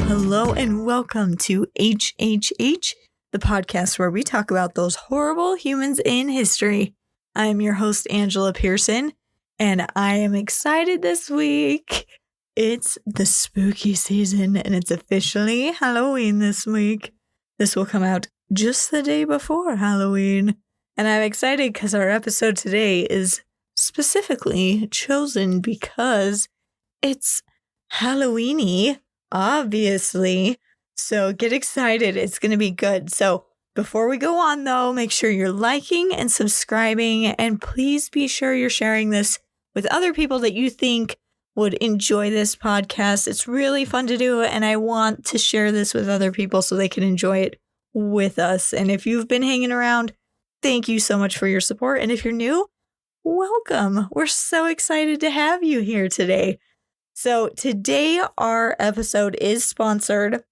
Hello, and welcome to HHH, the podcast where we talk about those horrible humans in history. I'm your host, Angela Pearson, and I am excited this week. It's the spooky season, and it's officially Halloween this week. This will come out just the day before Halloween, and I'm excited because our episode today is specifically chosen because it's Halloween-y. Obviously. So get excited. It's going to be good. So before we go on, though, make sure you're liking and subscribing. And please be sure you're sharing this with other people that you think would enjoy this podcast. It's really fun to do. And I want to share this with other people so they can enjoy it with us. And if you've been hanging around, thank you so much for your support. And if you're new, welcome. We're so excited to have you here today. So today our episode is sponsored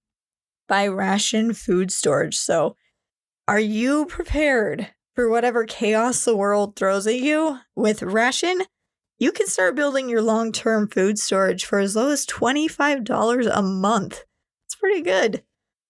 by Ration Food Storage. So are you prepared for whatever chaos the world throws at you? With Ration, you can start building your long-term food storage for as low as $25 a month. It's pretty good.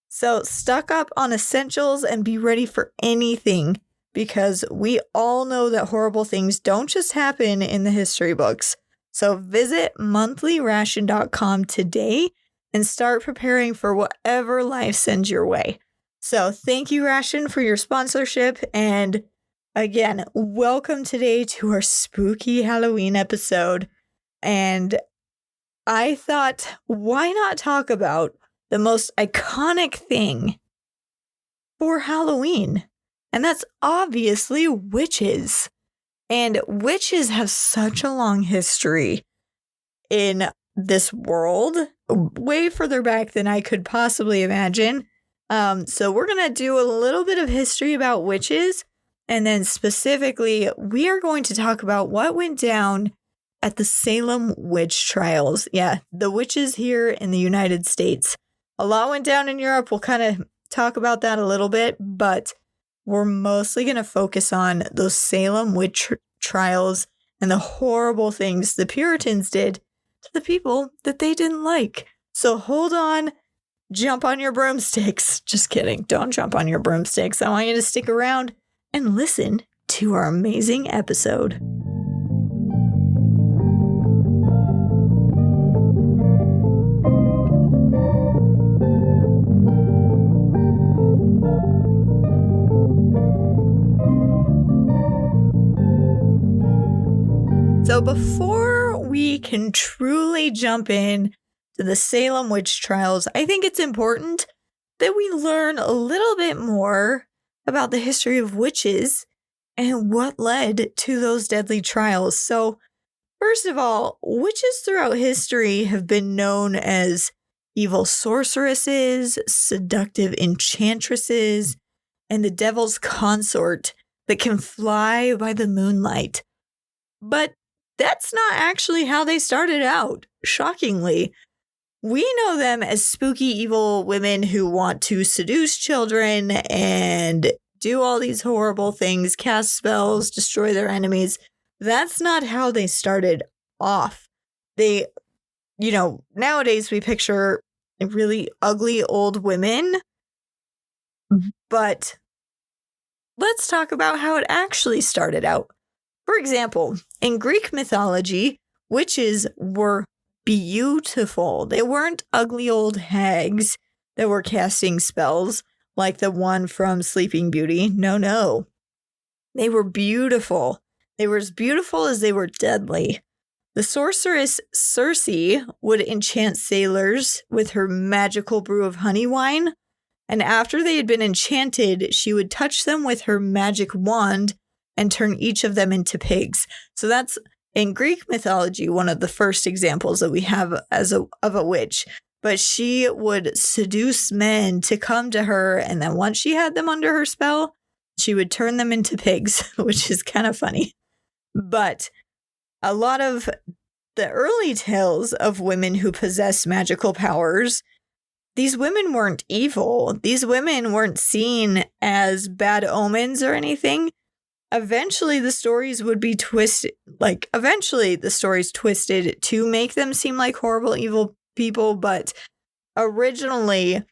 So stock up on essentials and be ready for anything, because we all know that horrible things don't just happen in the history books. So visit monthlyration.com today and start preparing for whatever life sends your way. So thank you, Ration, for your sponsorship. And again, welcome today to our spooky Halloween episode. And I thought, why not talk about the most iconic thing for Halloween? And that's obviously witches. And witches have such a long history in this world, way further back than I could possibly imagine. So we're going to do a little bit of history about witches. And then specifically, we are going to talk about what went down at the Salem Witch Trials. Yeah, the witches here in the United States. A lot went down in Europe. We'll kind of talk about that a little bit, but we're mostly going to focus on those Salem Witch Trials and the horrible things the Puritans did to the people that they didn't like. So hold on, jump on your broomsticks. Just kidding. Don't jump on your broomsticks. I want you to stick around and listen to our amazing episode. So before we can truly jump in to the Salem Witch Trials, I think it's important that we learn a little bit more about the history of witches and what led to those deadly trials. So first of all, witches throughout history have been known as evil sorceresses, seductive enchantresses, and the devil's consort that can fly by the moonlight. But that's not actually how they started out, shockingly. We know them as spooky, evil women who want to seduce children and do all these horrible things, cast spells, destroy their enemies. That's not how they started off. They, nowadays we picture really ugly old women, but let's talk about how it actually started out. For example, in Greek mythology, witches were beautiful. They weren't ugly old hags that were casting spells like the one from Sleeping Beauty. No. They were beautiful. They were as beautiful as they were deadly. The sorceress Circe would enchant sailors with her magical brew of honey wine, and after they had been enchanted, she would touch them with her magic wand and turn each of them into pigs. So that's, in Greek mythology, one of the first examples that we have of a witch. But she would seduce men to come to her, and then once she had them under her spell, she would turn them into pigs, which is kind of funny. But a lot of the early tales of women who possessed magical powers, these women weren't evil. These women weren't seen as bad omens or anything. Eventually, the stories would be twisted. Eventually, the stories twisted to make them seem like horrible, evil people. But originally,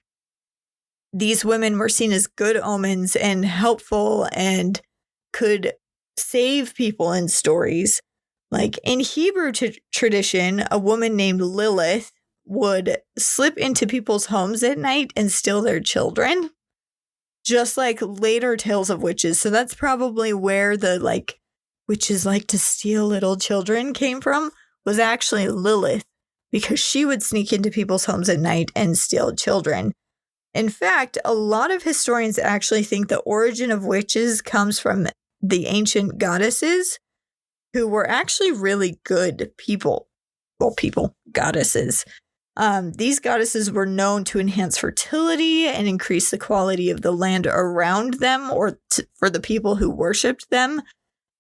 these women were seen as good omens and helpful and could save people in stories. Like in Hebrew tradition, a woman named Lilith would slip into people's homes at night and steal their children, just like later tales of witches. So that's probably where the witches like to steal little children came from, was actually Lilith, because she would sneak into people's homes at night and steal children. In fact, a lot of historians actually think the origin of witches comes from the ancient goddesses, who were actually really good people. Well, goddesses. These goddesses were known to enhance fertility and increase the quality of the land around them, or for the people who worshipped them.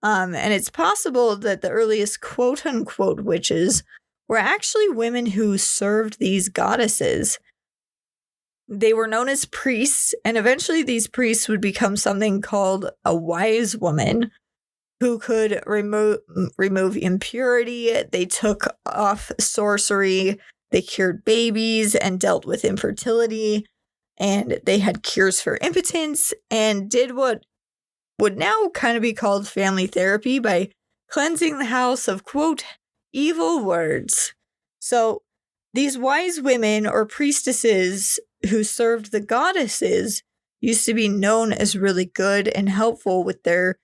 And it's possible that the earliest quote-unquote witches were actually women who served these goddesses. They were known as priests, and eventually these priests would become something called a wise woman, who could remove impurity. They took off sorcery. They cured babies and dealt with infertility. And they had cures for impotence and did what would now kind of be called family therapy by cleansing the house of, quote, evil words. So these wise women or priestesses who served the goddesses used to be known as really good and helpful with their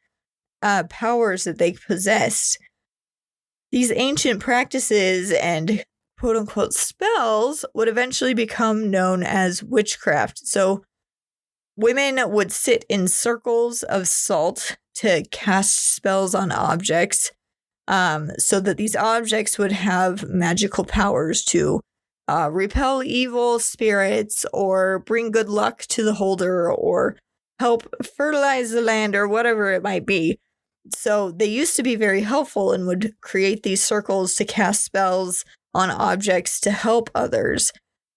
powers that they possessed. These ancient practices and quote-unquote spells would eventually become known as witchcraft. So women would sit in circles of salt to cast spells on objects, so that these objects would have magical powers to repel evil spirits or bring good luck to the holder or help fertilize the land or whatever it might be. So they used to be very helpful and would create these circles to cast spells on objects to help others.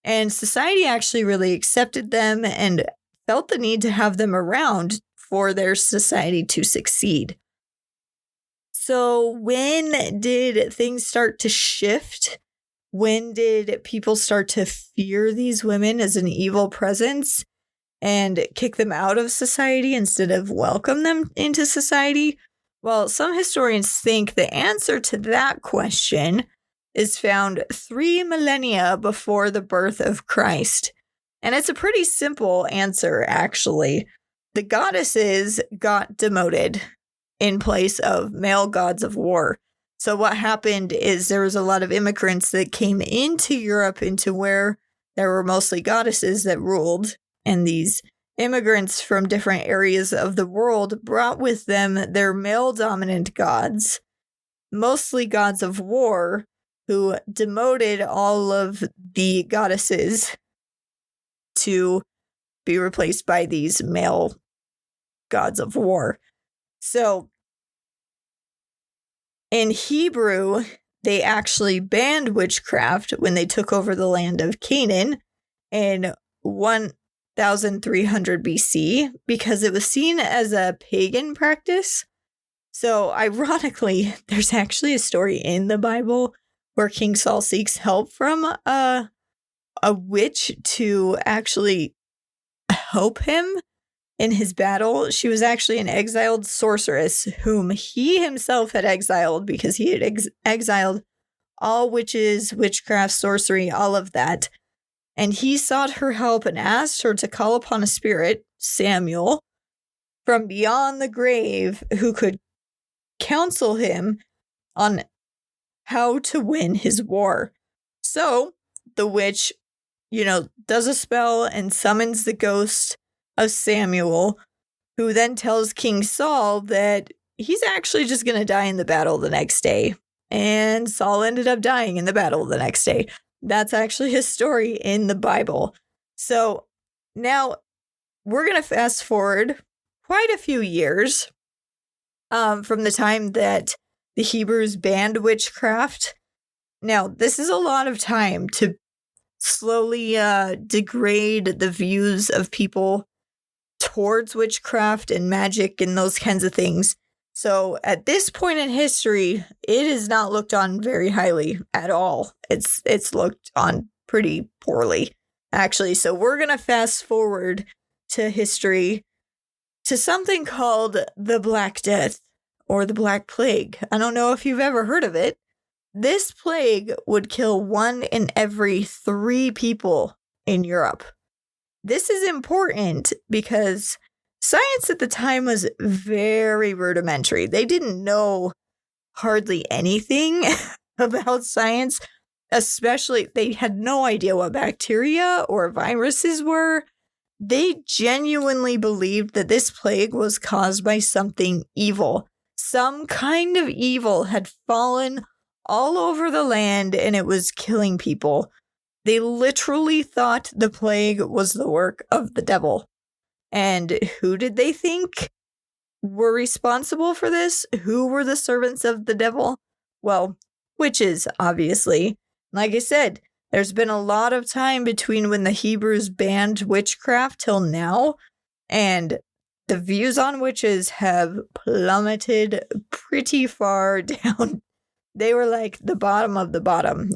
And society actually really accepted them and felt the need to have them around for their society to succeed. So when did things start to shift? When did people start to fear these women as an evil presence and kick them out of society instead of welcome them into society? Well, some historians think the answer to that question is found 3 millennia before the birth of Christ. And it's a pretty simple answer, actually. The goddesses got demoted in place of male gods of war. So what happened is there was a lot of immigrants that came into Europe, into where there were mostly goddesses that ruled. And these immigrants from different areas of the world brought with them their male-dominant gods, mostly gods of war, who demoted all of the goddesses to be replaced by these male gods of war. So in Hebrew, they actually banned witchcraft when they took over the land of Canaan in 1300 BC because it was seen as a pagan practice. So ironically, there's actually a story in the Bible where King Saul seeks help from a witch to actually help him in his battle. She was actually an exiled sorceress whom he himself had exiled because he had exiled all witches, witchcraft, sorcery, all of that. And he sought her help and asked her to call upon a spirit, Samuel, from beyond the grave who could counsel him on how to win his war. So the witch, does a spell and summons the ghost of Samuel, who then tells King Saul that he's actually just going to die in the battle the next day. And Saul ended up dying in the battle the next day. That's actually his story in the Bible. So now we're going to fast forward quite a few years from the time that the Hebrews banned witchcraft Now, this is a lot of time to slowly degrade the views of people towards witchcraft and magic and those kinds of things. So at this point in history, it is not looked on very highly at all. It's looked on pretty poorly, actually. So we're going to fast forward to history to something called the Black Death or the Black Plague. I don't know if you've ever heard of it. This plague would kill 1 in every 3 people in Europe. This is important because science at the time was very rudimentary. They didn't know hardly anything about science, especially they had no idea what bacteria or viruses were. They genuinely believed that this plague was caused by something evil. Some kind of evil had fallen all over the land and it was killing people. They literally thought the plague was the work of the devil. And who did they think were responsible for this? Who were the servants of the devil? Well, witches, obviously. Like I said, there's been a lot of time between when the Hebrews banned witchcraft till now, and the views on witches have plummeted pretty far down. They were like the bottom of the bottom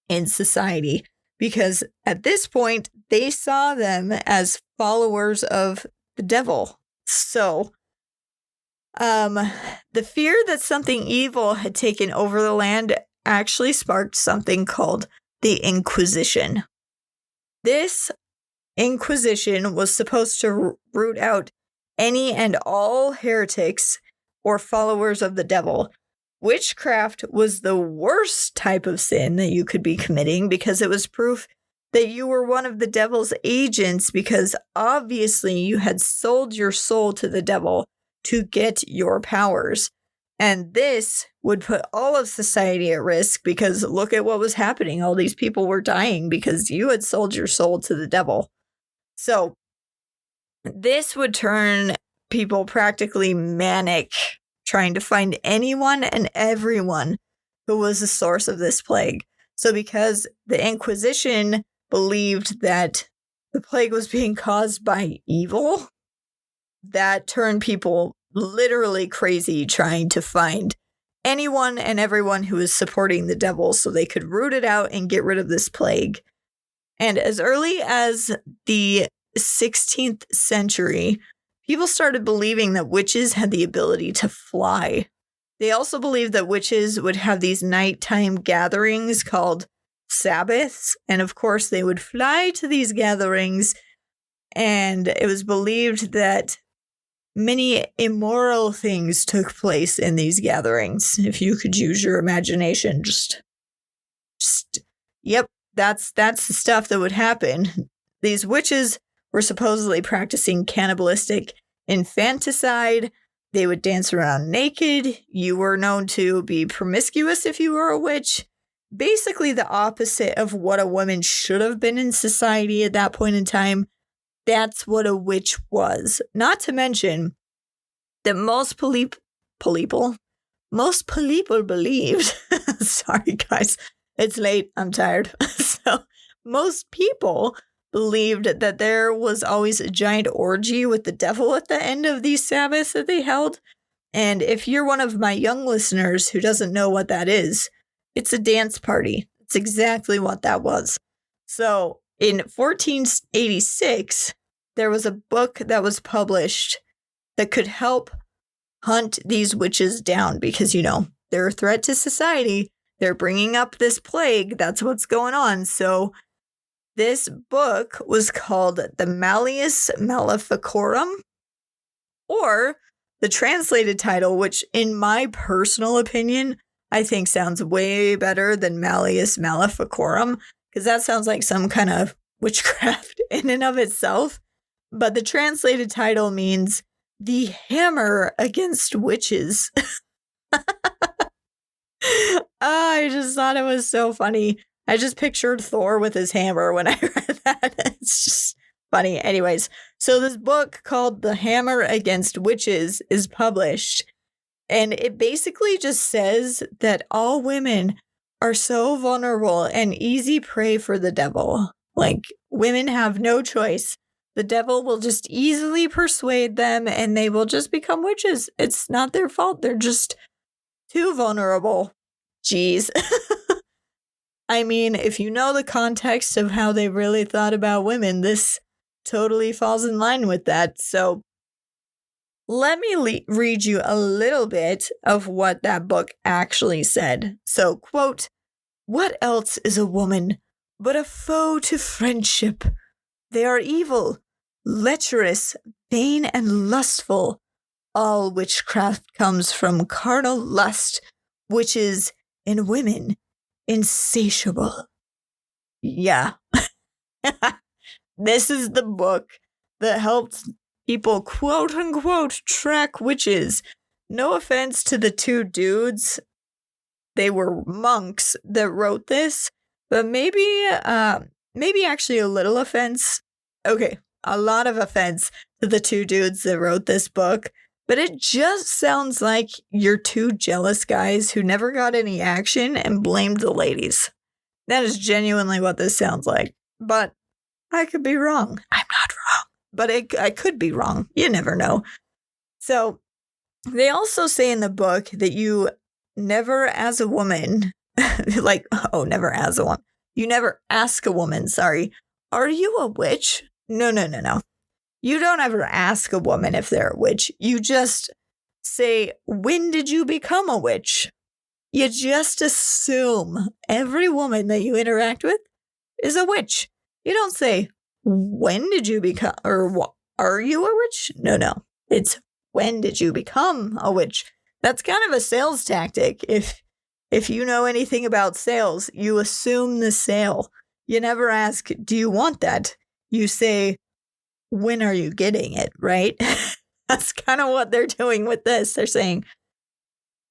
in society, because at this point, they saw them as followers of the devil. So, the fear that something evil had taken over the land actually sparked something called the Inquisition. This Inquisition was supposed to root out any and all heretics or followers of the devil. Witchcraft was the worst type of sin that you could be committing because it was proof that you were one of the devil's agents, because obviously you had sold your soul to the devil to get your powers. And this would put all of society at risk because look at what was happening. All these people were dying because you had sold your soul to the devil. So this would turn people practically manic, trying to find anyone and everyone who was the source of this plague. So because the Inquisition believed that the plague was being caused by evil, that turned people literally crazy trying to find anyone and everyone who was supporting the devil so they could root it out and get rid of this plague. And as early as the 16th century, people started believing that witches had the ability to fly. They also believed that witches would have these nighttime gatherings called Sabbaths. And of course, they would fly to these gatherings. And it was believed that many immoral things took place in these gatherings. If you could use your imagination, yep, that's the stuff that would happen. These witches were supposedly practicing cannibalistic infanticide. They would dance around naked. You were known to be promiscuous if you were a witch. Basically the opposite of what a woman should have been in society at that point in time. That's what a witch was. Not to mention that most people believed, sorry guys, it's late, I'm tired. So most people believed that there was always a giant orgy with the devil at the end of these Sabbaths that they held. And if you're one of my young listeners who doesn't know what that is, it's a dance party. It's exactly what that was. So in 1486, there was a book that was published that could help hunt these witches down because, you know, they're a threat to society. They're bringing up this plague. That's what's going on. So this book was called the Malleus Maleficarum, or the translated title, which in my personal opinion, I think sounds way better than Malleus Maleficarum, because that sounds like some kind of witchcraft in and of itself. But the translated title means the hammer against witches. I just thought it was so funny. I just pictured Thor with his hammer when I read that. It's just funny. Anyways, so this book called The Hammer Against Witches is published. And it basically just says that all women are so vulnerable and easy prey for the devil. Like, women have no choice. The devil will just easily persuade them and they will just become witches. It's not their fault. They're just too vulnerable. Jeez. I mean, if you know the context of how they really thought about women, this totally falls in line with that. So let me read you a little bit of what that book actually said. So, quote, "What else is a woman but a foe to friendship? They are evil, lecherous, vain, and lustful. All witchcraft comes from carnal lust, which is, in women, insatiable." Yeah. This is the book that helped people, quote unquote, track witches. No offense to the two dudes. They were monks that wrote this, but maybe actually a little offense. Okay, a lot of offense to the two dudes that wrote this book, but it just sounds like you're two jealous guys who never got any action and blamed the ladies. That is genuinely what this sounds like, but I could be wrong. I'm not wrong, but I could be wrong. You never know. So they also say in the book that you never as a woman, never as a woman. You never ask a woman, are you a witch? No. You don't ever ask a woman if they're a witch. You just say, when did you become a witch? You just assume every woman that you interact with is a witch. You don't say, when did you become, or are you a witch? No. It's, when did you become a witch? That's kind of a sales tactic. If you know anything about sales, you assume the sale. You never ask, do you want that? You say, when are you getting it, right? That's kind of what they're doing with this. They're saying,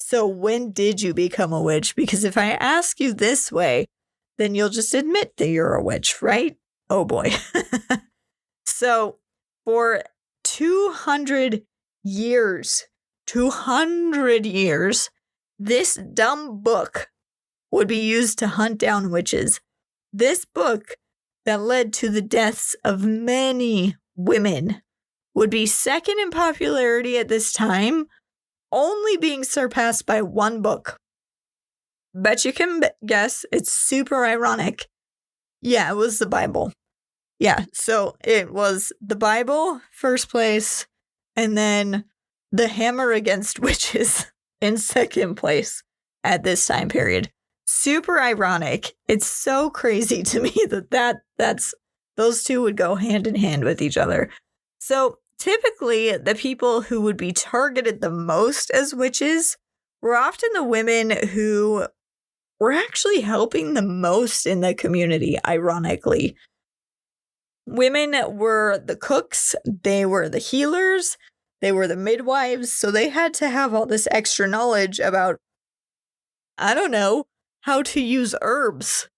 so when did you become a witch? Because if I ask you this way, then you'll just admit that you're a witch, right? Oh boy. So for 200 years, this dumb book would be used to hunt down witches. This book that led to the deaths of many women would be second in popularity at this time, only being surpassed by one book. Bet you can guess, it's super ironic. Yeah, it was the Bible. Yeah, so it was the Bible, first place, and then The Hammer Against Witches in second place at this time period. Super ironic. It's so crazy to me that's those two would go hand in hand with each other. So typically, the people who would be targeted the most as witches were often the women who were actually helping the most in the community, ironically. Women were the cooks, they were the healers, they were the midwives, so they had to have all this extra knowledge about, I don't know, how to use herbs.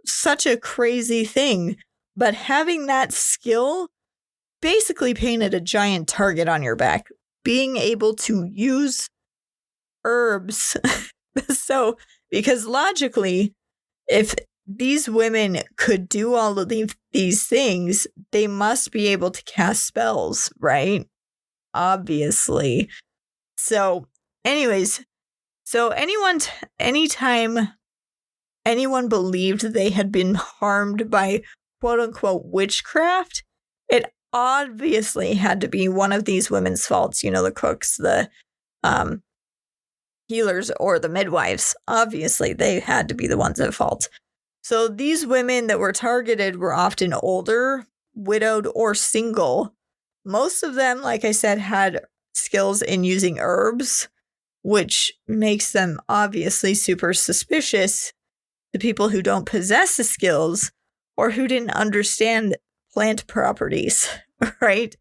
Such a crazy thing. But having that skill basically painted a giant target on your back. Being able to use herbs. So, because logically, if these women could do all of these things, they must be able to cast spells, right? Obviously. So, anyways, anytime anyone believed they had been harmed by quote unquote witchcraft, it obviously had to be one of these women's faults, the cooks, the healers, or the midwives. Obviously, they had to be the ones at fault. So these women that were targeted were often older, widowed, or single. Most of them, like I said, had skills in using herbs, which makes them obviously super suspicious to people who don't possess the skills or who didn't understand plant properties, right?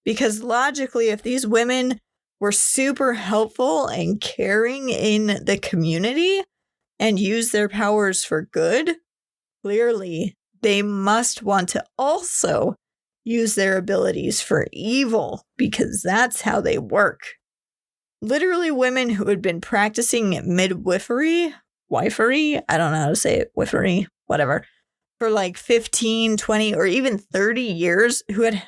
Because logically, if these women were super helpful and caring in the community and use their powers for good, clearly they must want to also use their abilities for evil, because that's how they work. Literally, women who had been practicing midwifery wifery. I don't know how to say it. Wifery, whatever. For like 15, 20, or even 30 years, who had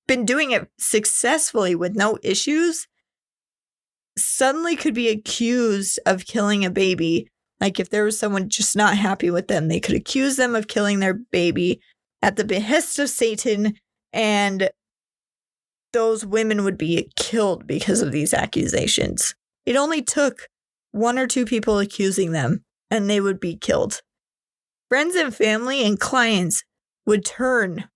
been doing it successfully with no issues, suddenly could be accused of killing a baby. Like if there was someone just not happy with them, they could accuse them of killing their baby at the behest of Satan, and those women would be killed because of these accusations. It only took one or two people accusing them, and they would be killed. Friends and family and clients would turn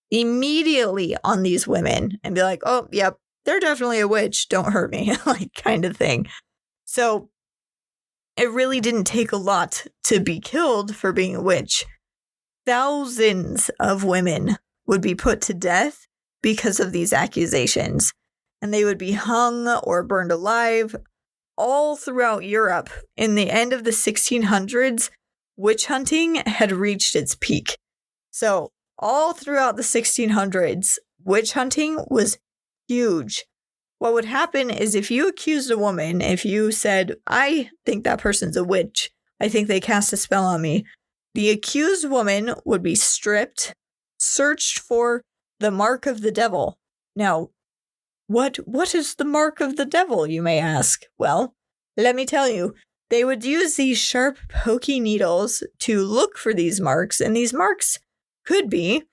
immediately on these women and be like, oh, yep, they're definitely a witch. Don't hurt me, like kind of thing. So it really didn't take a lot to be killed for being a witch. Thousands of women would be put to death because of these accusations, and they would be hung or burned alive all throughout Europe. In the end of the 1600s, witch hunting had reached its peak. So all throughout the 1600s, witch hunting was huge. What would happen is if you accused a woman, if you said, I think that person's a witch, I think they cast a spell on me, the accused woman would be stripped, searched for the mark of the devil. Now, what is the mark of the devil, you may ask? Well, let me tell you. They would use these sharp, pokey needles to look for these marks, and these marks could be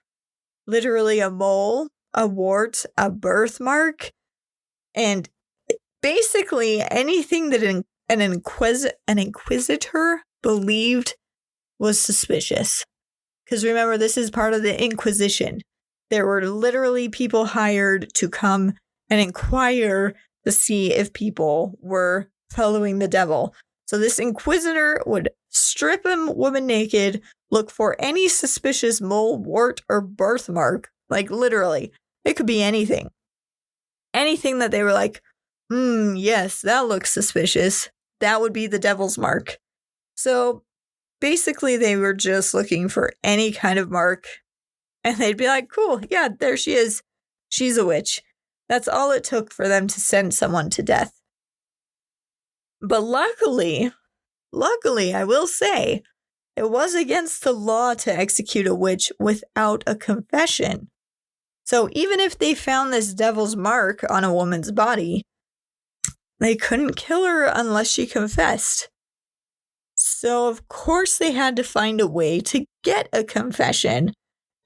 literally a mole, a wart, a birthmark, and basically anything that an inquisitor believed was suspicious. Because remember, this is part of the Inquisition. There were literally people hired to come and inquire to see if people were following the devil. So this inquisitor would strip a woman naked, look for any suspicious mole, wart, or birthmark. Like literally, it could be anything. Anything that they were like, yes, that looks suspicious. That would be the devil's mark. So basically, they were just looking for any kind of mark. And they'd be like, cool, yeah, there she is. She's a witch. That's all it took for them to send someone to death. But luckily, I will say, it was against the law to execute a witch without a confession. So even if they found this devil's mark on a woman's body, they couldn't kill her unless she confessed. So of course they had to find a way to get a confession,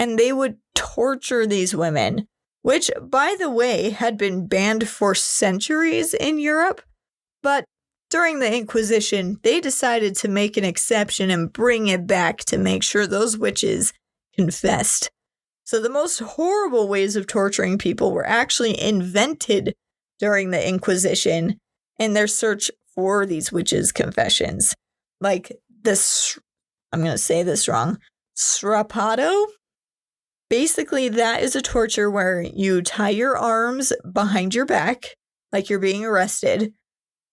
and they would torture these women, which, by the way, had been banned for centuries in Europe, but during the Inquisition, they decided to make an exception and bring it back to make sure those witches confessed. So the most horrible ways of torturing people were actually invented during the Inquisition in their search for these witches' confessions. Like this, I'm going to say this wrong, strappado. Basically, that is a torture where you tie your arms behind your back, like you're being arrested,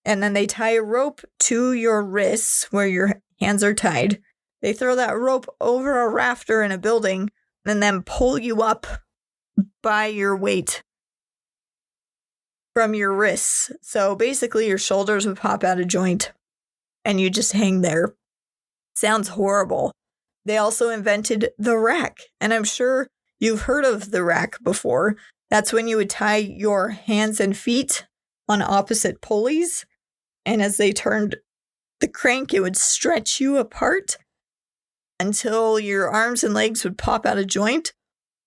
and then they tie a rope to your wrists where your hands are tied. They throw that rope over a rafter in a building and then pull you up by your weight from your wrists. So basically, your shoulders would pop out of joint and you just hang there. Sounds horrible. They also invented the rack, and I'm sure you've heard of the rack before. That's when you would tie your hands and feet on opposite pulleys, and as they turned the crank, it would stretch you apart until your arms and legs would pop out of joint,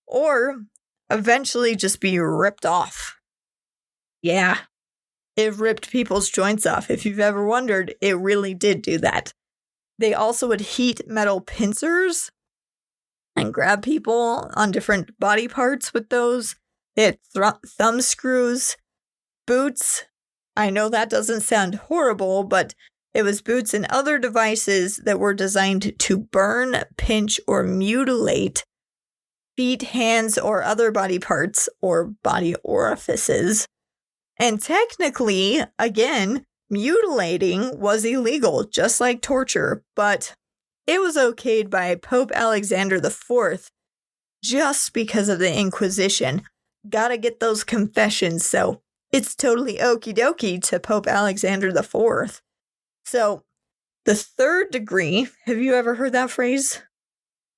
or eventually just be ripped off. Yeah, it ripped people's joints off. If you've ever wondered, it really did do that. They also would heat metal pincers and grab people on different body parts with those. They had thumb screws, boots. I know that doesn't sound horrible, but it was boots and other devices that were designed to burn, pinch, or mutilate feet, hands, or other body parts or body orifices. And technically, again, mutilating was illegal, just like torture, but it was okayed by Pope Alexander IV just because of the Inquisition. Gotta get those confessions, so it's totally okie dokie to Pope Alexander IV. So The third degree, have you ever heard that phrase?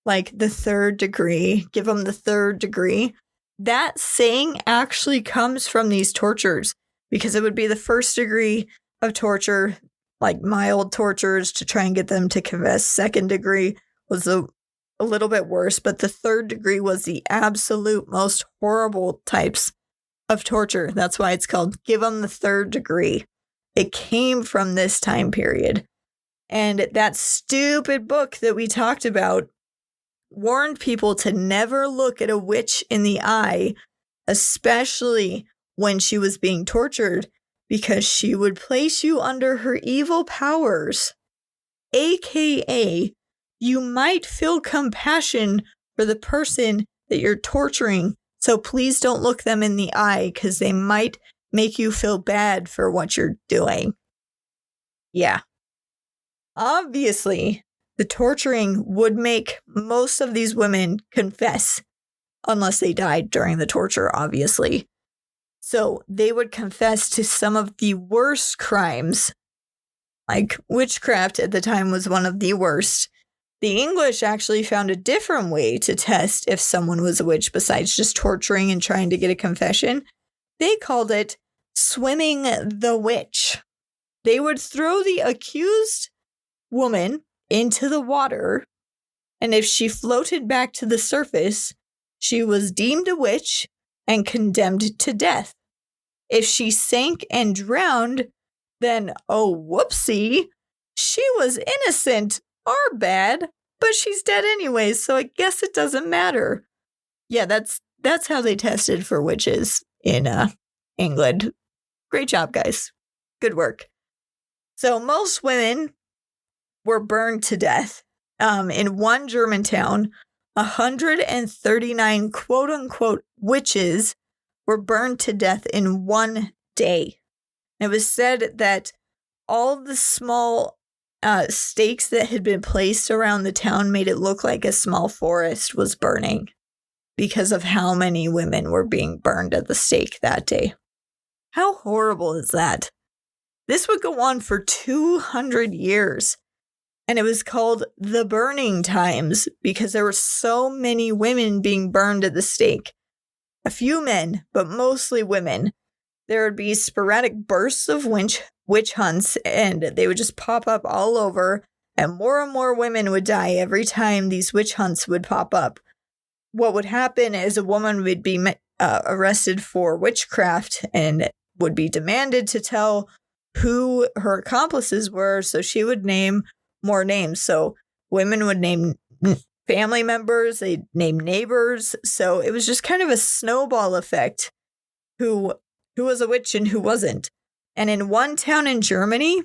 Like the third degree, give them the third degree. That saying actually comes from these tortures because it would be the first degree of torture, like mild tortures to try and get them to confess. Second degree was a little bit worse, but the third degree was the absolute most horrible types of torture. That's why it's called give them the third degree. It came from this time period. And that stupid book that we talked about warned people to never look at a witch in the eye, especially when she was being tortured, because she would place you under her evil powers. AKA, you might feel compassion for the person that you're torturing, so please don't look them in the eye because they might make you feel bad for what you're doing. Yeah. Obviously, the torturing would make most of these women confess, unless they died during the torture, obviously. So they would confess to some of the worst crimes. Like witchcraft at the time was one of the worst. The English actually found a different way to test if someone was a witch besides just torturing and trying to get a confession. They called it swimming the witch. They would throw the accused woman into the water, and if she floated back to the surface, she was deemed a witch and condemned to death. If she sank and drowned, then, oh, whoopsie, she was innocent. Our bad, but she's dead anyways, so I guess it doesn't matter. Yeah, that's how they tested for witches in England. Great job, guys. Good work. So most women were burned to death. In one German town, 139 quote-unquote witches were burned to death in one day. It was said that all the small stakes that had been placed around the town made it look like a small forest was burning because of how many women were being burned at the stake that day. How horrible is that? This would go on for 200 years. And it was called the burning times because there were so many women being burned at the stake. A few men, but mostly women. There would be sporadic bursts of witch hunts, and they would just pop up all over, and more women would die every time these witch hunts would pop up. What would happen is a woman would be arrested for witchcraft and would be demanded to tell who her accomplices were, so she would name more names. So women would name family members, they'd name neighbors. So it was just kind of a snowball effect who was a witch and who wasn't. And in one town in Germany,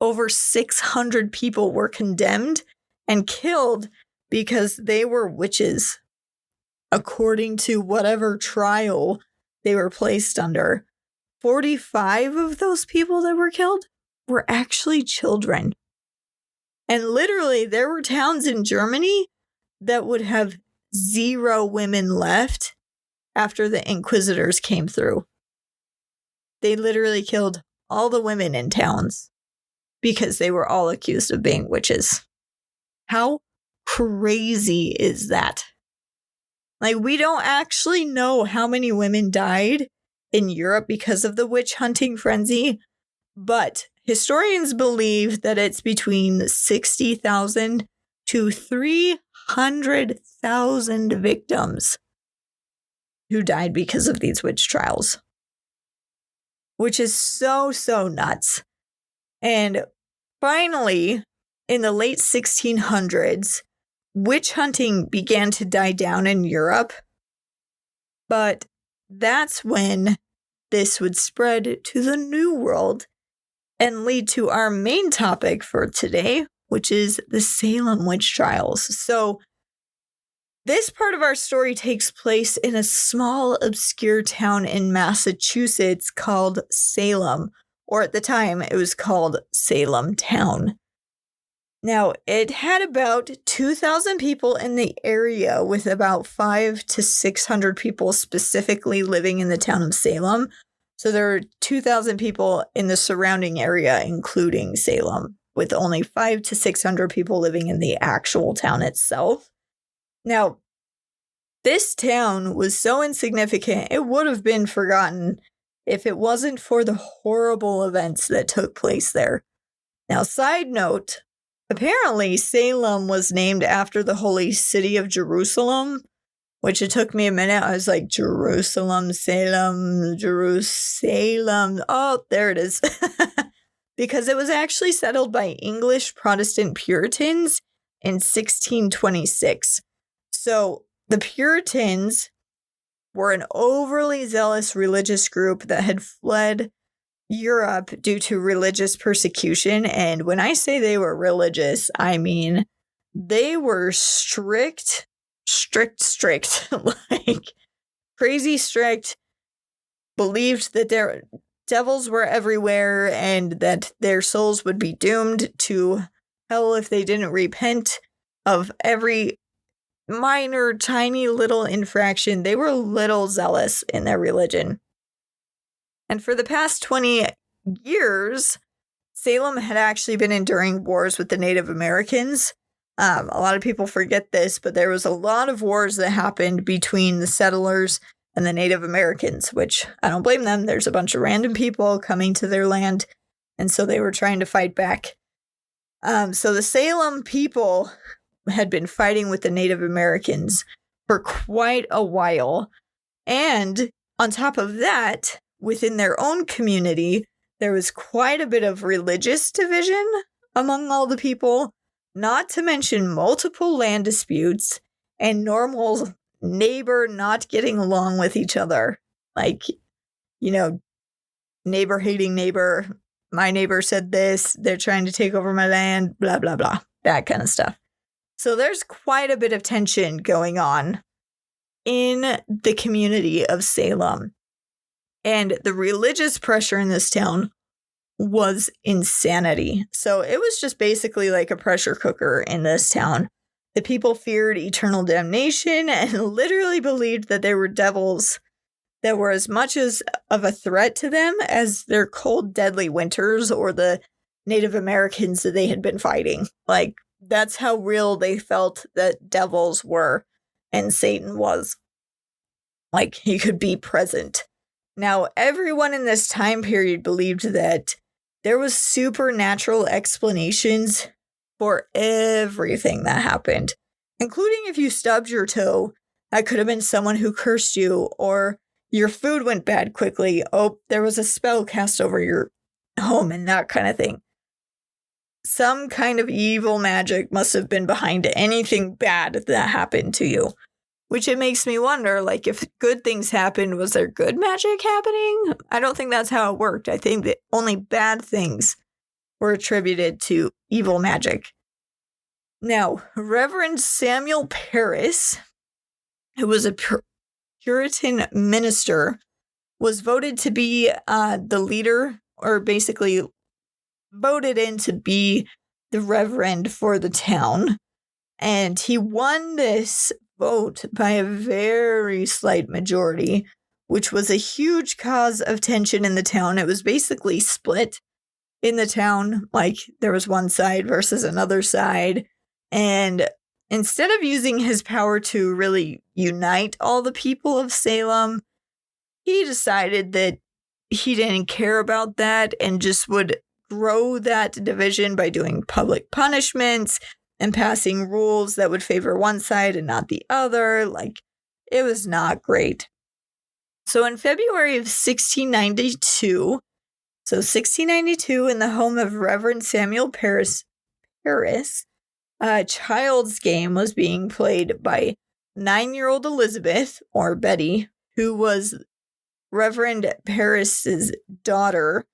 over 600 people were condemned and killed because they were witches, according to whatever trial they were placed under. 45 of those people that were killed were actually children. And literally, there were towns in Germany that would have 0 women left after the Inquisitors came through. They literally killed all the women in towns because they were all accused of being witches. How crazy is that? Like, we don't actually know how many women died in Europe because of the witch hunting frenzy, but historians believe that it's between 60,000 to 300,000 victims who died because of these witch trials, which is so nuts. And finally, in the late 1600s, witch hunting began to die down in Europe, but that's when this would spread to the New World and lead to our main topic for today, which is the Salem Witch Trials. So this part of our story takes place in a small, obscure town in Massachusetts called Salem, or at the time it was called Salem Town. Now, it had about 2,000 people in the area, with about 500 to 600 people specifically living in the town of Salem. So there are 2,000 people in the surrounding area, including Salem. with only 500 to 600 people living in the actual town itself. Now, this town was so insignificant, it would have been forgotten if it wasn't for the horrible events that took place there. Now, side note, apparently Salem was named after the holy city of Jerusalem, which it took me a minute. I was like, Jerusalem, Salem, Jerusalem. Oh, there it is. Because it was actually settled by English Protestant Puritans in 1626. So the Puritans were an overly zealous religious group that had fled Europe due to religious persecution. And when I say they were religious, I mean they were strict, like crazy strict, believed that their devils were everywhere and that their souls would be doomed to hell if they didn't repent of every minor, tiny little infraction. They were a little zealous in their religion. And for the past 20 years, Salem had actually been enduring wars with the Native Americans. A lot of people forget this, but there was a lot of wars that happened between the settlers and the Native Americans, which I don't blame them. There's a bunch of random people coming to their land, and so they were trying to fight back. So the Salem people had been fighting with the Native Americans for quite a while. And on top of that, within their own community, there was quite a bit of religious division among all the people, not to mention multiple land disputes and normal neighbor not getting along with each other. Like, neighbor hating neighbor. My neighbor said this, they're trying to take over my land, blah, blah, blah, that kind of stuff. So there's quite a bit of tension going on in the community of Salem. And the religious pressure in this town was insanity. So it was just basically like a pressure cooker in this town. The people feared eternal damnation and literally believed that there were devils that were as much as of a threat to them as their cold, deadly winters or the Native Americans that they had been fighting. Like, that's how real they felt that devils were and Satan was. Like, he could be present. Now, everyone in this time period believed that there was supernatural explanations for everything that happened, including if you stubbed your toe, that could have been someone who cursed you, or your food went bad quickly. Oh, there was a spell cast over your home and that kind of thing. Some kind of evil magic must have been behind anything bad that happened to you. Which it makes me wonder, like, if good things happened, was there good magic happening? I don't think that's how it worked. I think that only bad things were attributed to evil magic. Now, Reverend Samuel Parris, who was a Puritan minister, was voted to be the leader, or basically voted in to be the reverend for the town. And he won this vote by a very slight majority, which was a huge cause of tension in the town. It was basically split in the town. Like, there was one side versus another side. And instead of using his power to really unite all the people of Salem, he decided that he didn't care about that and just would grow that division by doing public punishments and passing rules that would favor one side and not the other. Like, it was not great. So in February of 1692, in the home of Reverend Samuel Parris, a child's game was being played by 9-year-old Elizabeth, or Betty, who was Reverend Parris's daughter,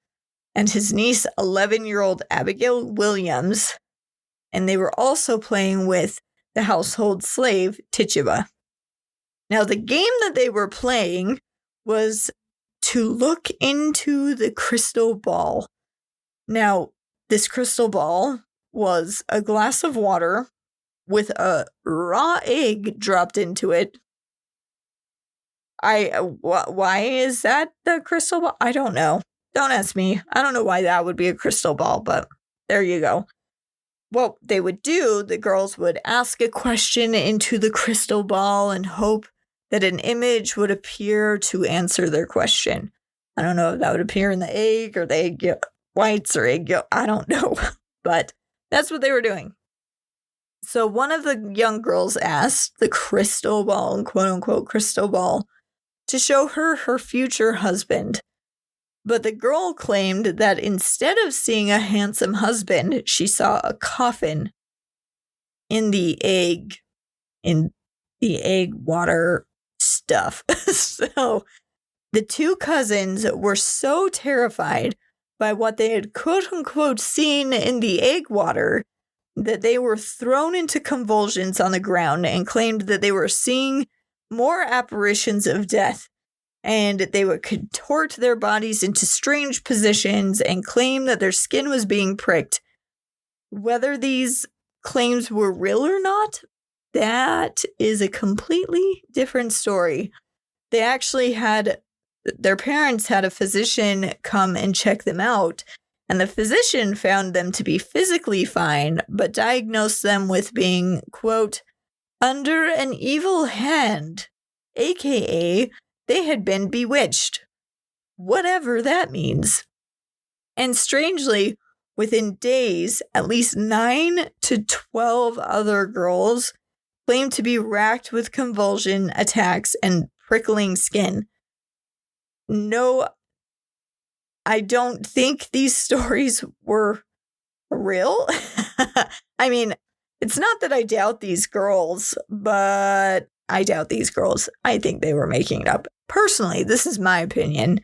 and his niece, 11-year-old Abigail Williams. And they were also playing with the household slave, Tituba. Now, the game that they were playing was to look into the crystal ball. Now, this crystal ball was a glass of water with a raw egg dropped into it. Why is that the crystal ball? I don't know. Don't ask me. I don't know why that would be a crystal ball, but there you go. what they would do, the girls would ask a question into the crystal ball and hope that an image would appear to answer their question. I don't know if that would appear in the egg or the egg whites or egg yolk. I don't know, but that's what they were doing. So one of the young girls asked the crystal ball, quote unquote crystal ball, to show her future husband. But the girl claimed that instead of seeing a handsome husband, she saw a coffin in the egg water stuff. So the two cousins were so terrified by what they had quote unquote seen in the egg water that they were thrown into convulsions on the ground and claimed that they were seeing more apparitions of death, and they would contort their bodies into strange positions and claim that their skin was being pricked. Whether these claims were real or not, that is a completely different story. They actually their parents had a physician come and check them out, and the physician found them to be physically fine, but diagnosed them with being, quote, under an evil hand, aka they had been bewitched. Whatever that means. And strangely, within days, at least 9 to 12 other girls claimed to be racked with convulsion attacks and prickling skin. No, I don't think these stories were real. I mean, it's not that I doubt these girls, but I doubt these girls. I think they were making it up. Personally, this is my opinion.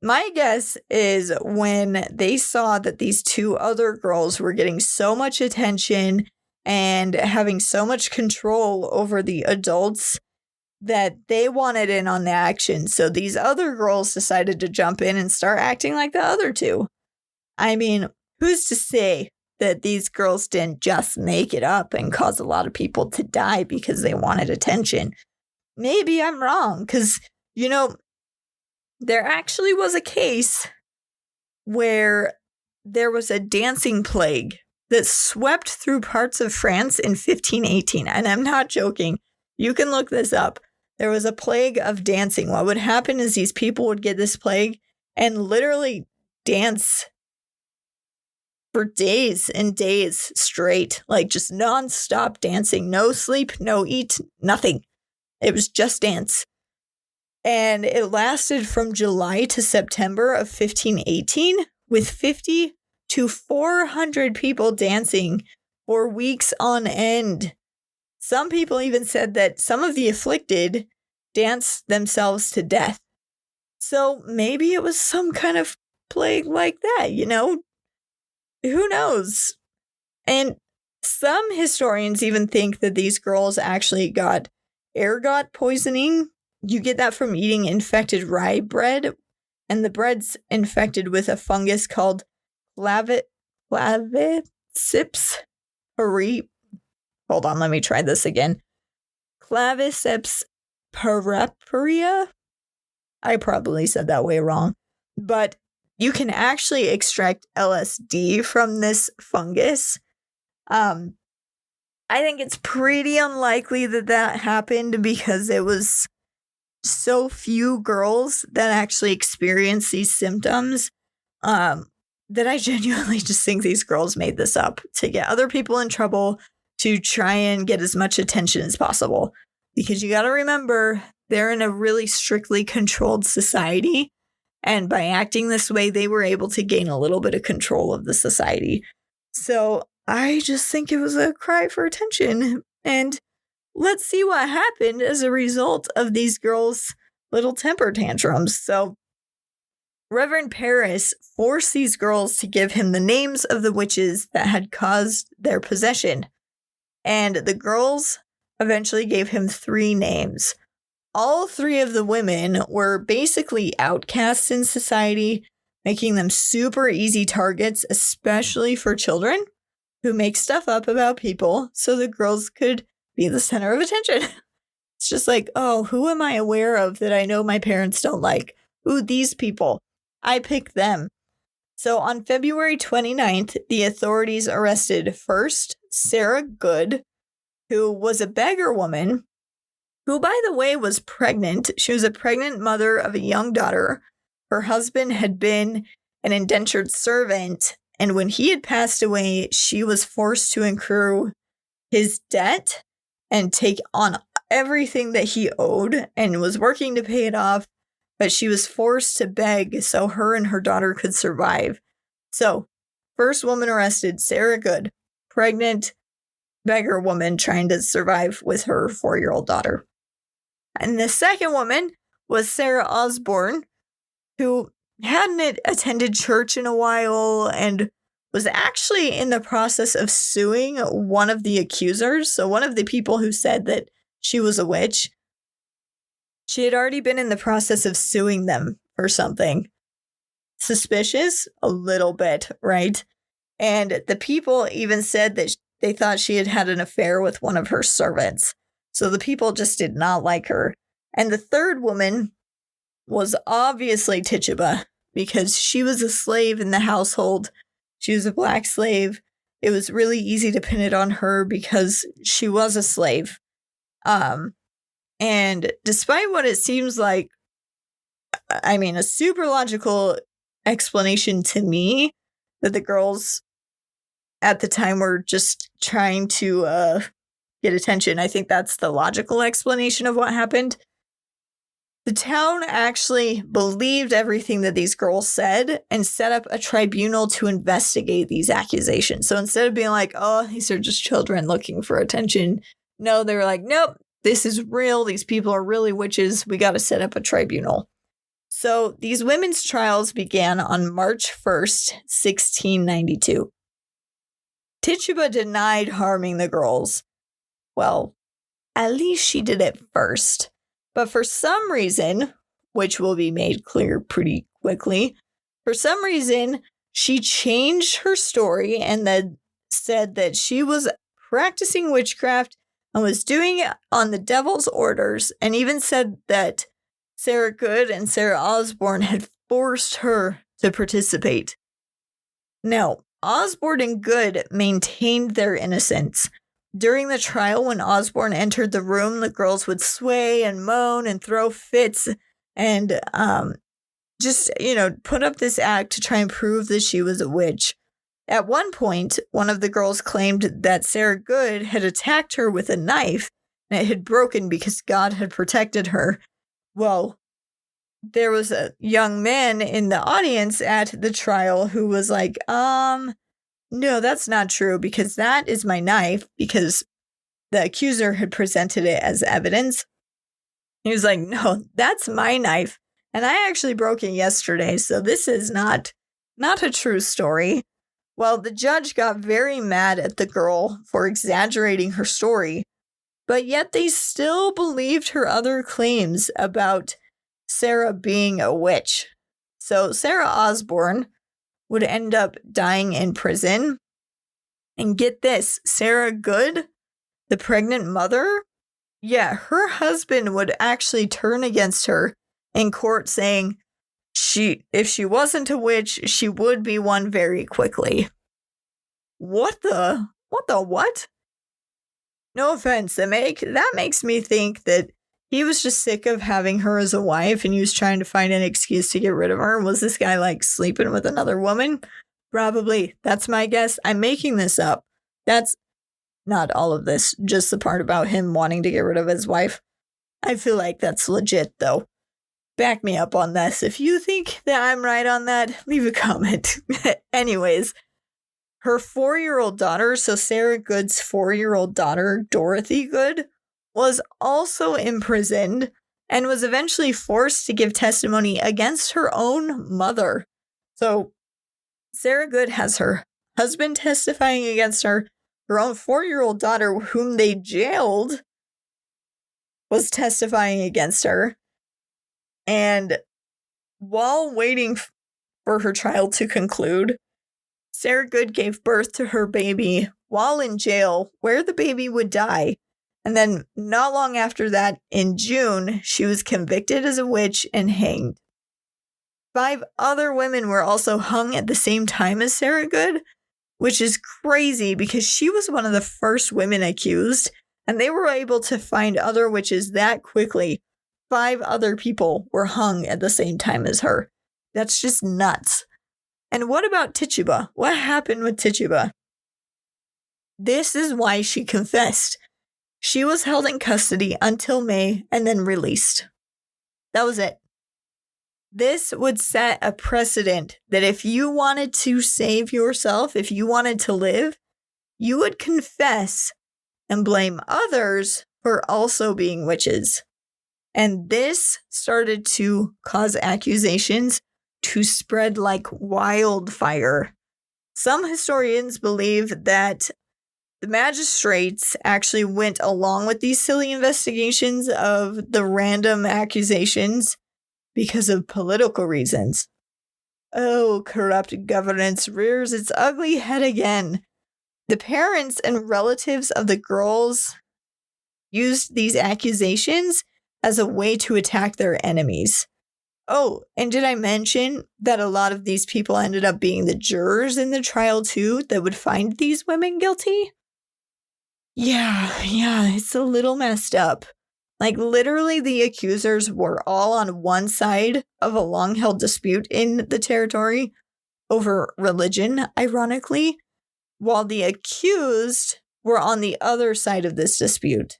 My guess is when they saw that these two other girls were getting so much attention and having so much control over the adults that they wanted in on the action. So these other girls decided to jump in and start acting like the other two. I mean, who's to say that these girls didn't just make it up and cause a lot of people to die because they wanted attention? Maybe I'm wrong, because, there actually was a case where there was a dancing plague that swept through parts of France in 1518. And I'm not joking. You can look this up. There was a plague of dancing. What would happen is these people would get this plague and literally dance for days and days straight, like just nonstop dancing, no sleep, no eat, nothing. It was just dance. And it lasted from July to September of 1518 with 50 to 400 people dancing for weeks on end. Some people even said that some of the afflicted danced themselves to death. So maybe it was some kind of plague like that, Who knows? And some historians even think that these girls actually got ergot poisoning. You get that from eating infected rye bread, and the bread's infected with a fungus called Claviceps parieparia. Hold on, let me try this again. Claviceps parieparia. I probably said that way wrong. But you can actually extract LSD from this fungus. I think it's pretty unlikely that happened because it was so few girls that actually experienced these symptoms that I genuinely just think these girls made this up to get other people in trouble, to try and get as much attention as possible. Because you got to remember, they're in a really strictly controlled society. And by acting this way, they were able to gain a little bit of control of the society. So I just think it was a cry for attention. And let's see what happened as a result of these girls' little temper tantrums. So Reverend Paris forced these girls to give him the names of the witches that had caused their possession. And the girls eventually gave him 3 names. All 3 of the women were basically outcasts in society, making them super easy targets, especially for children who make stuff up about people so the girls could be the center of attention. It's just like, oh, who am I aware of that I know my parents don't like? Ooh, these people. I pick them. So on February 29th, the authorities arrested first Sarah Good, who was a beggar woman, who, by the way, was pregnant. She was a pregnant mother of a young daughter. Her husband had been an indentured servant, and when he had passed away, she was forced to accrue his debt and take on everything that he owed and was working to pay it off, but she was forced to beg so her and her daughter could survive. So, first woman arrested, Sarah Good, pregnant beggar woman trying to survive with her 4-year-old daughter. And the second woman was Sarah Osborne, who hadn't attended church in a while and was actually in the process of suing one of the accusers. So one of the people who said that she was a witch, she had already been in the process of suing them for something. Suspicious? A little bit, right? And the people even said that they thought she had had an affair with one of her servants. So the people just did not like her. And the third woman was obviously Tituba, because she was a slave in the household. She was a black slave. It was really easy to pin it on her because she was a slave. And despite what it seems like, I mean, a super logical explanation to me that the girls at the time were just trying to get attention. I think that's the logical explanation of what happened. The town actually believed everything that these girls said and set up a tribunal to investigate these accusations. So instead of being like, oh, these are just children looking for attention, no, they were like, nope, this is real. These people are really witches. We got to set up a tribunal. So these women's trials began on March 1st, 1692. Tituba denied harming the girls. Well, at least she did at first. But for some reason, which will be made clear pretty quickly, for some reason, she changed her story and then said that she was practicing witchcraft and was doing it on the devil's orders, and even said that Sarah Good and Sarah Osborne had forced her to participate. Now, Osborne and Good maintained their innocence. During the trial, when Osborne entered the room, the girls would sway and moan and throw fits and just, put up this act to try and prove that she was a witch. At one point, one of the girls claimed that Sarah Good had attacked her with a knife and it had broken because God had protected her. Well, there was a young man in the audience at the trial who was like, no, that's not true, because that is my knife, because the accuser had presented it as evidence. He was like, no, that's my knife, and I actually broke it yesterday, so this is not a true story. Well, the judge got very mad at the girl for exaggerating her story, but yet they still believed her other claims about Sarah being a witch. So Sarah Osborne would end up dying in prison. And get this, Sarah Good, the pregnant mother, her husband would actually turn against her in court, saying if she wasn't a witch, she would be one very quickly. What the what? No offense, that makes me think that he was just sick of having her as a wife and he was trying to find an excuse to get rid of her. Was this guy like sleeping with another woman? Probably. That's my guess. I'm making this up. That's not all of this, just the part about him wanting to get rid of his wife. I feel like that's legit, though. Back me up on this. If you think that I'm right on that, leave a comment. Anyways, her 4-year-old daughter, so Sarah Good's 4-year-old daughter, Dorothy Good, was also imprisoned and was eventually forced to give testimony against her own mother. So Sarah Good has her husband testifying against her. Her own 4-year-old daughter, whom they jailed, was testifying against her. And while waiting for her trial to conclude, Sarah Good gave birth to her baby while in jail, where the baby would die. And then not long after that, in June, she was convicted as a witch and hanged. 5 other women were also hung at the same time as Sarah Good, which is crazy because she was one of the first women accused, and they were able to find other witches that quickly. 5 other people were hung at the same time as her. That's just nuts. And what about Tituba? What happened with Tituba? This is why she confessed. She was held in custody until May and then released. That was it. This would set a precedent that if you wanted to save yourself, if you wanted to live, you would confess and blame others for also being witches. And this started to cause accusations to spread like wildfire. Some historians believe that the magistrates actually went along with these silly investigations of the random accusations because of political reasons. Oh, corrupt governance rears its ugly head again. The parents and relatives of the girls used these accusations as a way to attack their enemies. Oh, and did I mention that a lot of these people ended up being the jurors in the trial too that would find these women guilty? Yeah, it's a little messed up. Like, literally, the accusers were all on one side of a long-held dispute in the territory over religion, ironically, while the accused were on the other side of this dispute.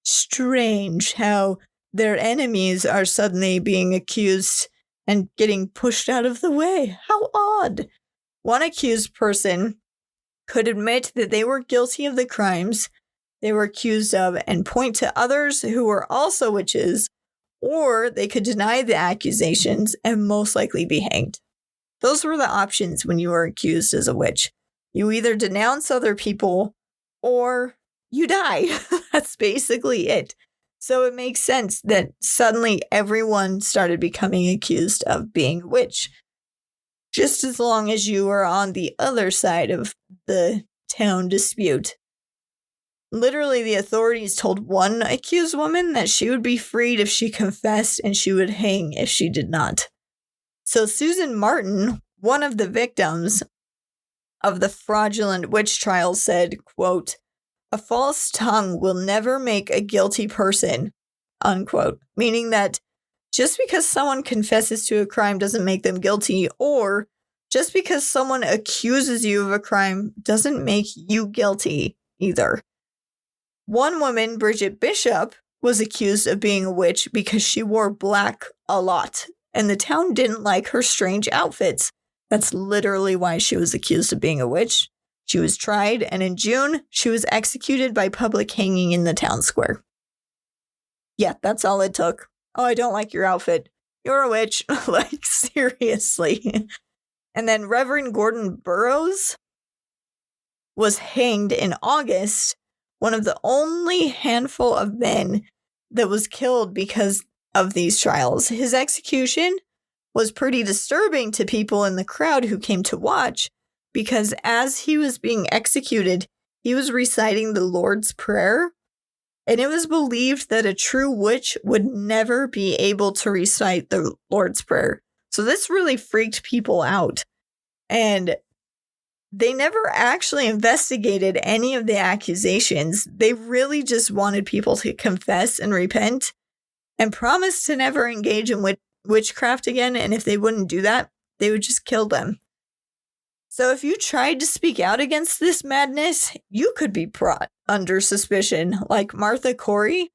Strange how their enemies are suddenly being accused and getting pushed out of the way. How odd. One accused person could admit that they were guilty of the crimes they were accused of and point to others who were also witches, or they could deny the accusations and most likely be hanged. Those were the options when you were accused as a witch. You either denounce other people or you die. That's basically it. So it makes sense that suddenly everyone started becoming accused of being a witch. Just as long as you were on the other side of the town dispute. Literally, the authorities told one accused woman that she would be freed if she confessed and she would hang if she did not. So Susan Martin, one of the victims of the fraudulent witch trials, said, quote, "A false tongue will never make a guilty person," unquote, meaning that just because someone confesses to a crime doesn't make them guilty, or just because someone accuses you of a crime doesn't make you guilty either. One woman, Bridget Bishop, was accused of being a witch because she wore black a lot, and the town didn't like her strange outfits. That's literally why she was accused of being a witch. She was tried, and in June, she was executed by public hanging in the town square. Yeah, that's all it took. Oh, I don't like your outfit. You're a witch. Like, seriously. And then Reverend Gordon Burroughs was hanged in August, one of the only handful of men that was killed because of these trials. His execution was pretty disturbing to people in the crowd who came to watch, because as he was being executed, he was reciting the Lord's Prayer, and it was believed that a true witch would never be able to recite the Lord's Prayer. So this really freaked people out. And they never actually investigated any of the accusations. They really just wanted people to confess and repent and promise to never engage in witchcraft again. And if they wouldn't do that, they would just kill them. So if you tried to speak out against this madness, you could be brought under suspicion. Like Martha Corey,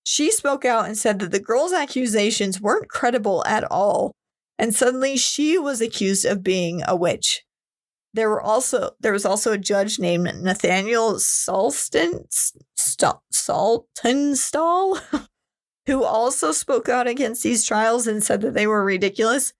she spoke out and said that the girls' accusations weren't credible at all. And suddenly she was accused of being a witch. There was also a judge named Nathaniel Saltonstall, who also spoke out against these trials and said that they were ridiculous.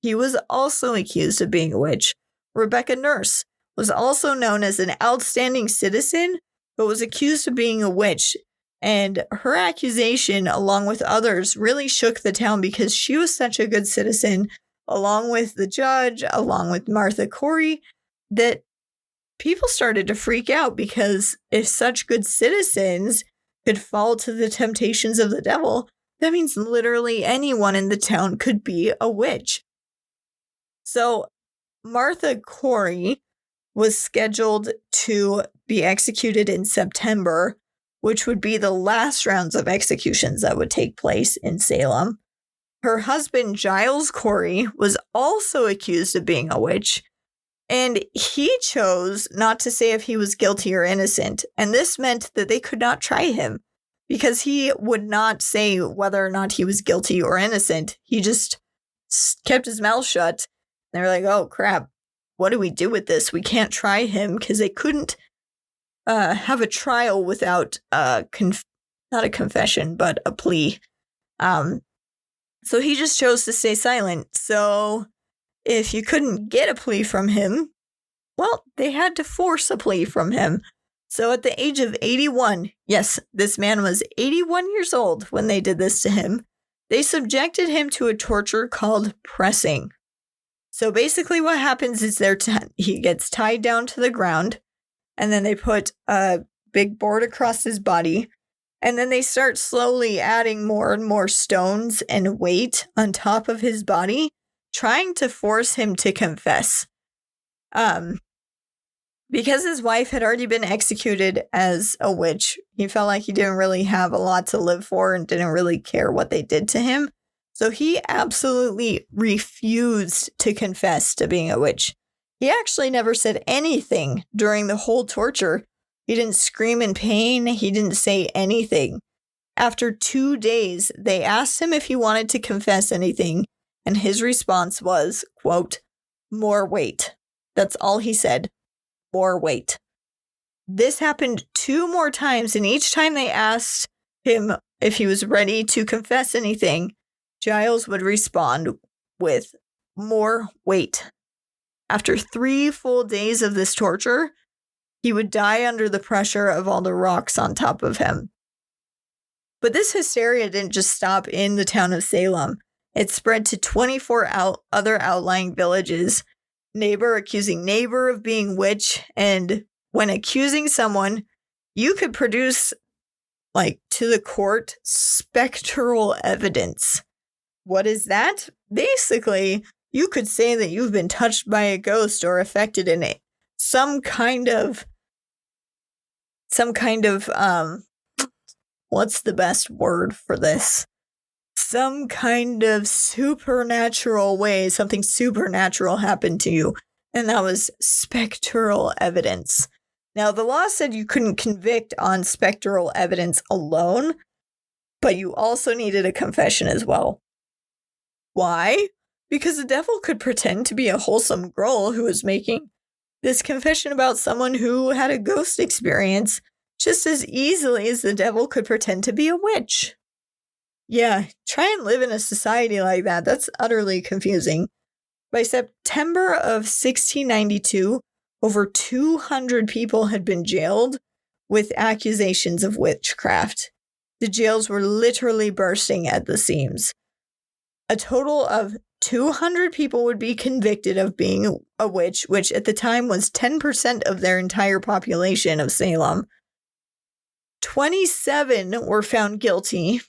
He was also accused of being a witch. Rebecca Nurse was also known as an outstanding citizen, but was accused of being a witch. And her accusation, along with others, really shook the town because she was such a good citizen, along with the judge, along with Martha Corey, that people started to freak out, because if such good citizens could fall to the temptations of the devil, that means literally anyone in the town could be a witch. So Martha Corey was scheduled to be executed in September, which would be the last rounds of executions that would take place in Salem. Her husband, Giles Corey, was also accused of being a witch, and he chose not to say if he was guilty or innocent, and this meant that they could not try him because he would not say whether or not he was guilty or innocent. He just kept his mouth shut. They were like, oh, crap, what do we do with this? We can't try him because they couldn't have a trial without not a confession, but a plea. So he just chose to stay silent. So if you couldn't get a plea from him, well, they had to force a plea from him. So at the age of 81, yes, this man was 81 years old when they did this to him, they subjected him to a torture called pressing. So basically what happens is he gets tied down to the ground, and then they put a big board across his body, and then they start slowly adding more and more stones and weight on top of his body, trying to force him to confess. Because his wife had already been executed as a witch, he felt like he didn't really have a lot to live for and didn't really care what they did to him. So he absolutely refused to confess to being a witch. He actually never said anything during the whole torture. He didn't scream in pain. He didn't say anything. After 2 days, they asked him if he wanted to confess anything, and his response was, quote, more weight. That's all he said. More weight. This happened 2 more times, and each time they asked him if he was ready to confess anything, Giles would respond with more weight. After 3 full days of this torture, he would die under the pressure of all the rocks on top of him. But this hysteria didn't just stop in the town of Salem. It spread to 24 other outlying villages, neighbor accusing neighbor of being witch, and when accusing someone, you could produce, to the court, spectral evidence. What is that? Basically, you could say that you've been touched by a ghost or affected in it. Some kind of, what's the best word for this? Some kind of supernatural way, something supernatural happened to you. And that was spectral evidence. Now, the law said you couldn't convict on spectral evidence alone, but you also needed a confession as well. Why? Because the devil could pretend to be a wholesome girl who was making this confession about someone who had a ghost experience just as easily as the devil could pretend to be a witch. Yeah, try and live in a society like that. That's utterly confusing. By September of 1692, over 200 people had been jailed with accusations of witchcraft. The jails were literally bursting at the seams. A total of 200 people would be convicted of being a witch, which at the time was 10% of their entire population of Salem. 27 were found guilty.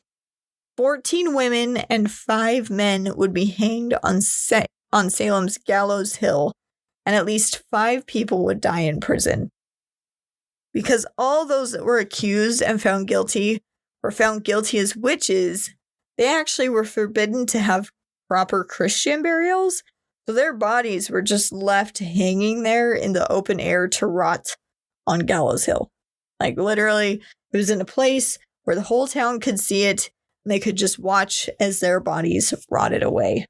14 women and 5 men would be hanged on Salem's Gallows Hill, and at least 5 people would die in prison. Because all those that were accused and found guilty were found guilty as witches, they actually were forbidden to have proper Christian burials, so their bodies were just left hanging there in the open air to rot on Gallows Hill. Literally, it was in a place where the whole town could see it, and they could just watch as their bodies rotted away.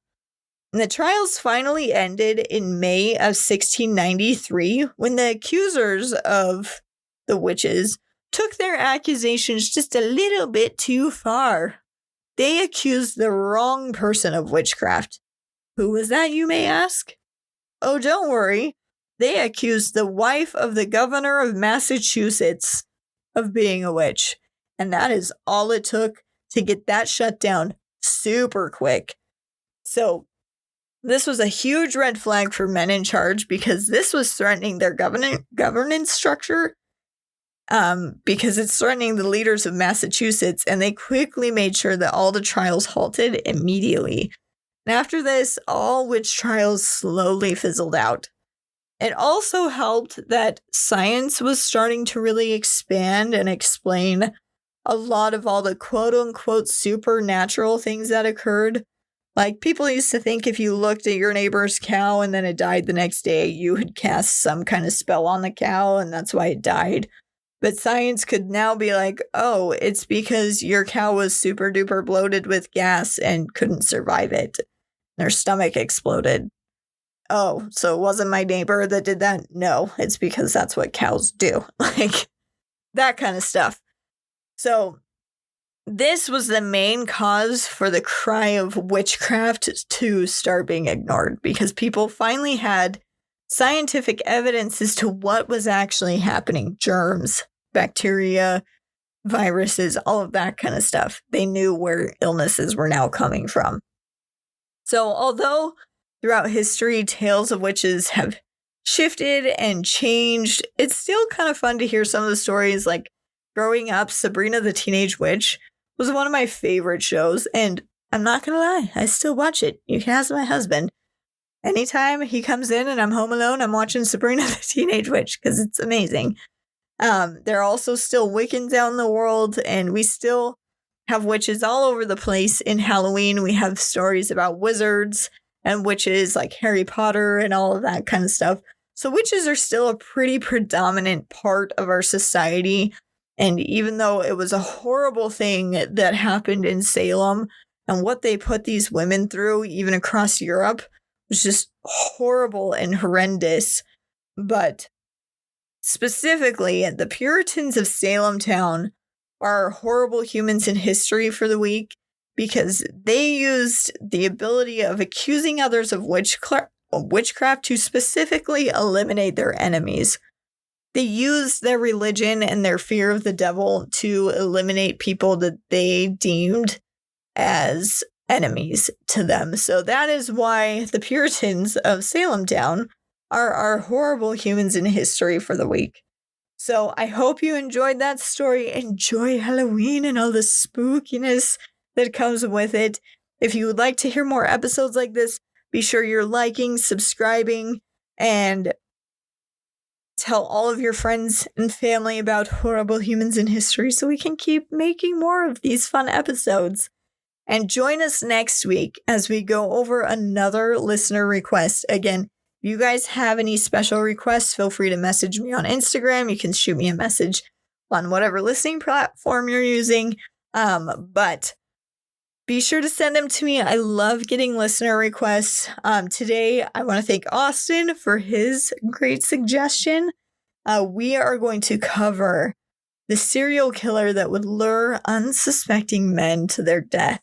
And the trials finally ended in May of 1693, when the accusers of the witches took their accusations just a little bit too far. They accused the wrong person of witchcraft. Who was that, you may ask? Oh, don't worry. They accused the wife of the governor of Massachusetts of being a witch. And that is all it took to get that shut down super quick. So this was a huge red flag for men in charge because this was threatening their governance structure. because it's threatening the leaders of Massachusetts, and they quickly made sure that all the trials halted immediately. And after this, all witch trials slowly fizzled out. It also helped that science was starting to really expand and explain a lot of all the quote-unquote supernatural things that occurred. Like, people used to think if you looked at your neighbor's cow and then it died the next day, you had cast some kind of spell on the cow, and that's why it died. But science could now be like, oh, it's because your cow was super duper bloated with gas and couldn't survive it. Their stomach exploded. Oh, so it wasn't my neighbor that did that? No, it's because that's what cows do. Like, that kind of stuff. So this was the main cause for the cry of witchcraft to start being ignored, because people finally had scientific evidence as to what was actually happening. Germs, bacteria, viruses, all of that kind of stuff. They knew where illnesses were now coming from. So although throughout history, tales of witches have shifted and changed, it's still kind of fun to hear some of the stories. Like, growing up, Sabrina the Teenage Witch was one of my favorite shows, and I'm not gonna lie, I still watch it. You can ask my husband. Anytime he comes in and I'm home alone, I'm watching Sabrina the Teenage Witch because it's amazing. There are also still Wiccans out in the world, and we still have witches all over the place. In Halloween, we have stories about wizards and witches like Harry Potter and all of that kind of stuff. So witches are still a pretty predominant part of our society. And even though it was a horrible thing that happened in Salem, and what they put these women through, even across Europe, was just horrible and horrendous. But specifically, the Puritans of Salem town are horrible humans in history for the week, because they used the ability of accusing others of witchcraft to specifically eliminate their enemies. They used their religion and their fear of the devil to eliminate people that they deemed as enemies to them. So that is why the Puritans of Salem town are horrible humans in history for the week. So I hope you enjoyed that story. Enjoy Halloween and all the spookiness that comes with it. If you would like to hear more episodes like this, be sure you're liking, subscribing, and tell all of your friends and family about horrible humans in history so we can keep making more of these fun episodes. And join us next week as we go over another listener request. Again, if you guys have any special requests, feel free to message me on Instagram. You can shoot me a message on whatever listening platform you're using. But be sure to send them to me. I love getting listener requests. Today, I want to thank Austin for his great suggestion. We are going to cover the serial killer that would lure unsuspecting men to their death.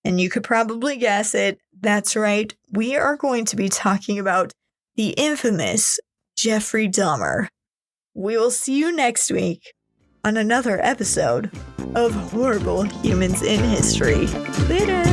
And you could probably guess it. That's right. We are going to be talking about the infamous Jeffrey Dahmer. We will see you next week on another episode of Horrible Humans in History. Later!